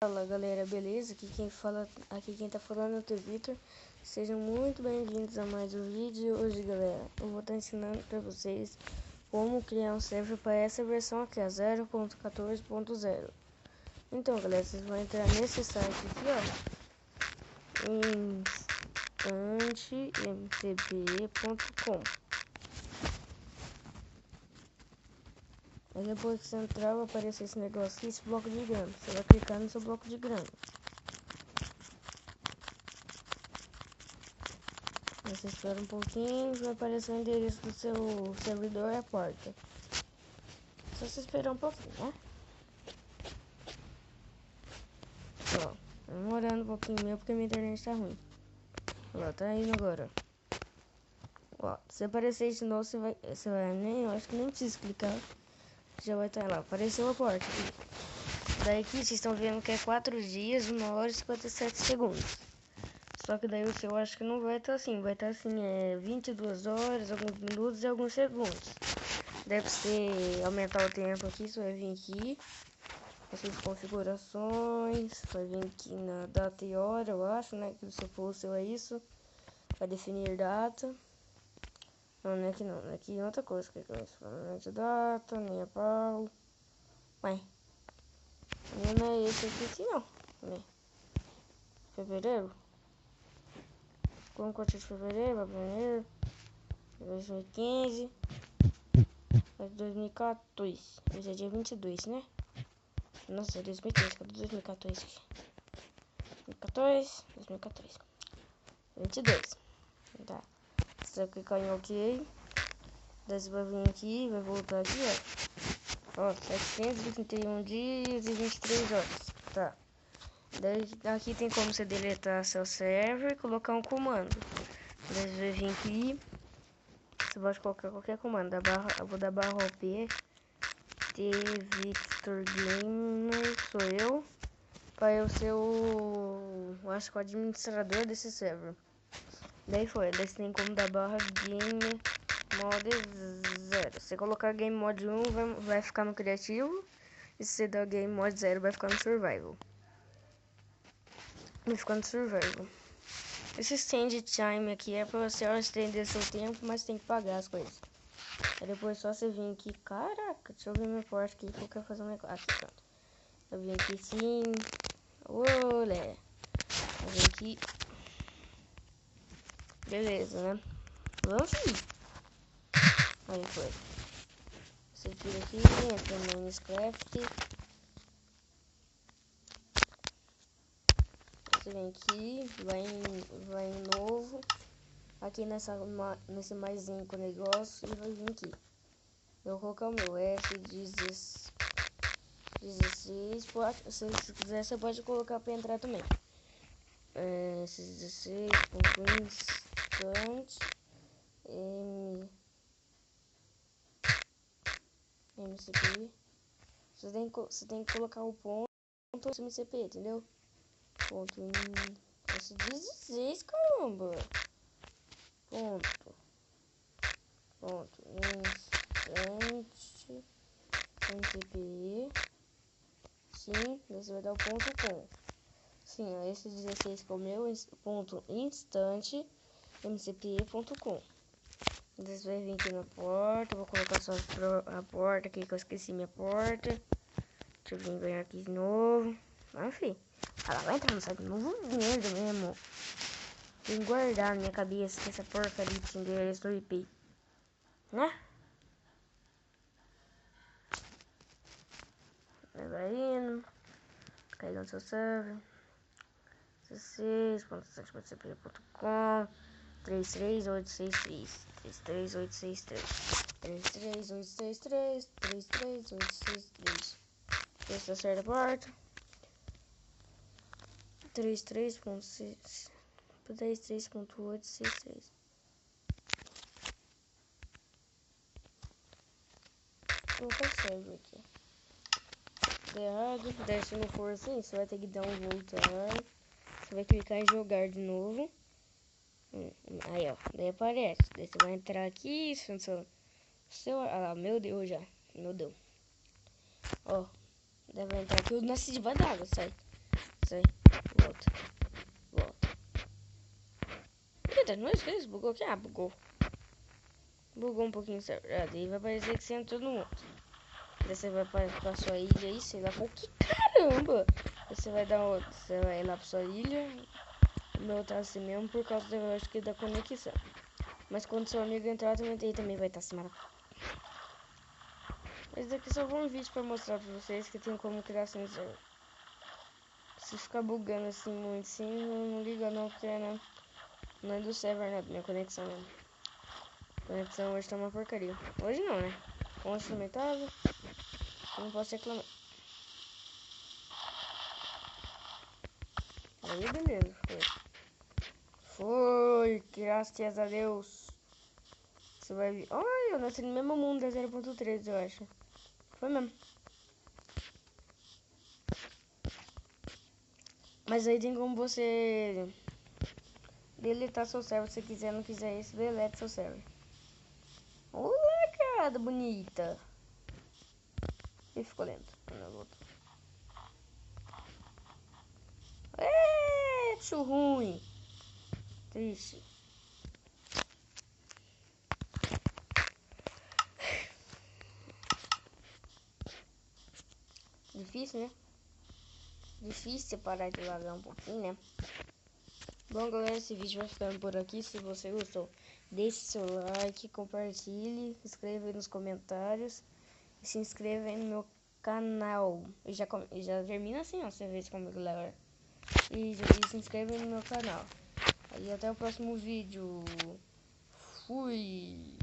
Fala galera, beleza? Aqui quem tá falando é o Vitor. Sejam muito bem-vindos a mais um vídeo. Hoje, galera, eu vou estar ensinando para vocês como criar um server para essa versão aqui, a 0.14.0. Então, galera, vocês vão entrar nesse site aqui, ó, instantmcp.com. Aí depois que você entrar, vai aparecer esse negócio aqui, esse bloco de grama. Você vai clicar no seu bloco de grama. Aí você espera um pouquinho, vai aparecer o endereço do seu servidor e a porta. Só você esperar um pouquinho, né? Ó, demorando um pouquinho mesmo porque minha internet tá ruim. Ó, tá indo agora. Ó, se aparecer de novo, você vai eu acho que nem precisa clicar. Já vai estar lá. Apareceu a porta aqui. Daí aqui vocês estão vendo que é 4 dias, 1 hora e 57 segundos. Só que daí o seu acho que não vai estar assim. Vai estar assim, 22 horas, alguns minutos e alguns segundos. Deve ser aumentar o tempo aqui. Você vai vir aqui. Essas configurações. Vai vir aqui na data e hora, eu acho, né? Que se for o seu é isso. Vai definir data. Não é aqui não. É aqui outra coisa. Que é isso? Permanente data, minha pau. Ué. Não é esse aqui não. Né? Fevereiro. Como que eu de fevereiro? Janeiro. 2015. 2014. Hoje é dia 22, né? Nossa, é 2013. Cadê 2014 aqui? 2014. 22. Tá. Você vai clicar em OK. Daí você vai vir aqui, vai voltar aqui, ó. Ó, 731 dias e 23 horas. Tá. Daí aqui tem como você deletar seu server e colocar um comando. Daí você vai vir aqui. Você pode colocar qualquer comando. Eu vou dar /op. Victor Gamer sou eu. Para eu ser eu acho que o administrador desse server. Daí foi. Daí você tem como dar /game mod 0. Se você colocar game mod 1 vai ficar no criativo. E se você dar game mod 0 vai ficar no survival. Vai ficar no survival. Esse stand time aqui é pra você estender seu tempo, mas tem que pagar as coisas. Aí depois só você vir aqui. Caraca, deixa eu ver minha porta aqui que eu quero fazer um negócio. Aqui, pronto. Eu vim aqui sim. Olé. Eu vim aqui. Beleza, né? Vamos vir. Aí foi. Você tira aqui, entra no Minecraft. Você vem aqui, vai em novo. Aqui nesse maisinho com o negócio e vai vir aqui. Eu vou colocar o meu F16. Se quiser você pode colocar para entrar também. F16.instante MCP. Você tem que colocar o ponto MCP, entendeu? Ponto F16, caramba. Ponto instante MCP. Sim, você vai dar o ponto com. Sim, ó, esse 16 que é o meu ponto instante mcp.com. Você vai vir aqui na porta. Vou colocar só a porta aqui que eu esqueci minha porta. Deixa eu vir ganhar aqui de novo. Enfim, ela vai entrar no site novo merda mesmo. Tem que guardar na minha cabeça que essa porcaria de endereço do IP, né? Vai indo. Carregando seu server. 16.7.cp.com 33863 33863 33863 33863. Esse acerta a porta. 33.863. Vou colocar o server aqui. Deu errado. Daí se não for assim, você vai ter que dar um voltar. Você vai clicar em jogar de novo. Aí, ó. Daí aparece. Daí você vai entrar aqui. Ah, meu Deus já. Meu Deus. Ó. Daí vai entrar aqui. Eu nasci debaixo d'água, sai. Sai. Volta. Volta. Eita, não é isso? Bugou aqui? Ah, bugou. Bugou um pouquinho o server. Ah, daí vai parecer que você entrou no mundo. Daí você vai pra sua ilha aí, sei lá com que caramba! Daí você vai você vai lá pra sua ilha. O meu tá assim mesmo por causa eu acho que da conexão. Mas quando seu amigo entrar também vai estar assim maravilhoso. Esse daqui só foi um vídeo pra mostrar pra vocês que tem como criar assim server. Se ficar bugando assim muito assim, não liga não, porque não é do server, né? Minha conexão mesmo. A conexão hoje tá uma porcaria. Hoje não, né? Ontem também tava. Eu não posso reclamar. Aí beleza, foi. Graças a Deus. Você vai ver. Olha, eu nasci no mesmo mundo da 0.3, eu acho. Foi mesmo. Mas aí tem como você deletar seu server se quiser, não quiser isso, delete seu server. Olá, cara bonita. E ficou lento. Acho ruim. Triste. Difícil, né? Difícil parar de lagar um pouquinho, né? Bom, galera, esse vídeo vai ficando por aqui. Se você gostou, deixe seu like, compartilhe, escreva aí nos comentários e se inscreva aí no meu canal. E já termina assim, ó, você vê como galera. E se inscreva aí no meu canal. E até o próximo vídeo. Fui!